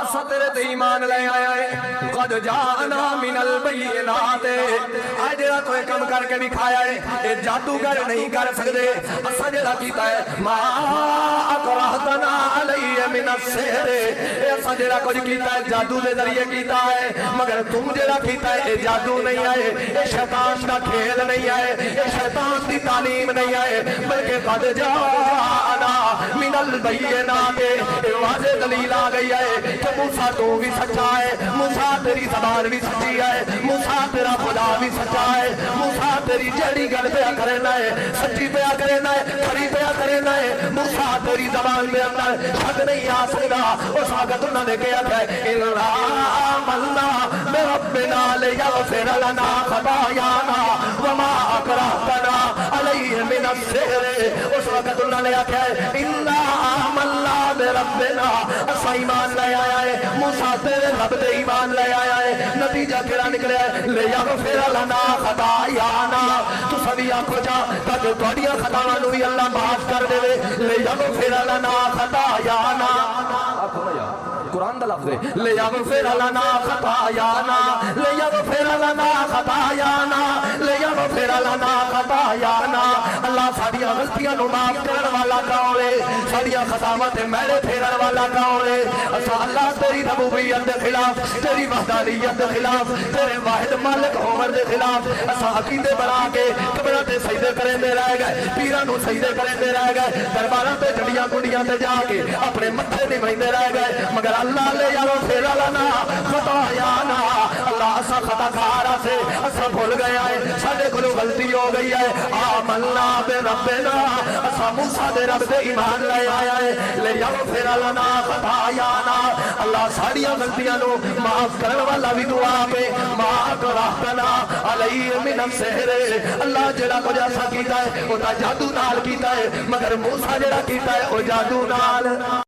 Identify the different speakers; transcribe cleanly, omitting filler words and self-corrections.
Speaker 1: اسا تیرے تے ایمان لے آیا ہے قد جاءنا من البینات اے جڑا تو کم کر کے دکھایا ہے اے جادوگر نہیں کر سکدے اسا جڑا کیتا ہے ما اکرہتنا علی من السحر اے اسا جڑا کچھ کیتا ہے جادو دے ذریعے کیتا ہے مگر تم جڑا کیتا ہے اے جادو نہیں آئے اے شیطان دا کھیل نہیں آئے اے شیطان دی تعلیم نہیں آئے بلکہ قد جاءنا من البینات اے واضح دلیل آ گئی ہے کہ موسیٰ تو بھی سچا ہے موسیٰ تیری زبان بھی سچی ہے موسیٰ تیرا خدا بھی سچا ہے موسیٰ تیری جڑی گل پہ کرنا ہے سچی پہ کرنا ہے کھڑی پہ کرنا ہے موسیٰ تیری زبان میں اندر شک نہیں آ سکتا اس وقت انہوں نے کہا تھا اِلَّا مَلْنَا بِرَبِّنَا لِيَغْفِرَ لَنَا خَطَايَانَا وَمَا أَكْرَهْتَنَا عَلَيْهِ مِنَ السِّحْرِ اس وقت انہوں نے کہا ہے اِلَّا مَلْنَا بِرَبِّنَا اسا ایمان لے آیا ہے موسیٰ تیرے رب دے ایمان لے آیا ہے نتیجہ کیا نکلے لِيَغْفِرَ لَنَا خَطَايَانَا تو سبھی آنکھو جا تاکہ توڑیاں خطاوانو بھی اللہ معاف کر دے لِيَغْفِرَ لَنَا خَطَايَانَا قرآن دا لفظ ہے لِيَغْفِرَ لَنَا خَطَايَانَا لِيَغْفِرَ لَنَا خَطَايَانَا لِيَغْفِرَ لَنَا خَطَايَانَا اللہ ساڑیاں غلطیاں نو معاف کرن والا کون ہے ساڑیاں خطاوت میلے پھیرن والا کون ہے اسا اللہ تیری ربوبیت دے خلاف تیری وحدانیت دے خلاف تیرے واحد مالک ہوور دے خلاف اسا عقیدے بنا کے قبروں تے سجدے کریں دے رہ گئے پیراں نو سجدے کریں دے رہ گئے درباراں تے جڑیاں گنڈیاں تے جا کے اپنے متھے نوائندے رہ گئے مگر اللہ لے یغفر لنا خطایانا اللہ اسا خطا کارا سے اسا بھول گیا ہے ساڈے کولوں غلطی ہو گئی ہے آمنا بربنا اسا موسیٰ دے رب دے ایمان لے آیا ہے لے یغفر لنا خطایانا اللہ ساڑیاں غلطیاں نو معاف کرن والا بھی دعا پہ ما اکرہتنا علی من السحر اللہ جڑا کچھ ایسا کیتا ہے وہ تا جادو نال کیتا ہے مگر موسیٰ جڑا کیتا ہے وہ جادو نال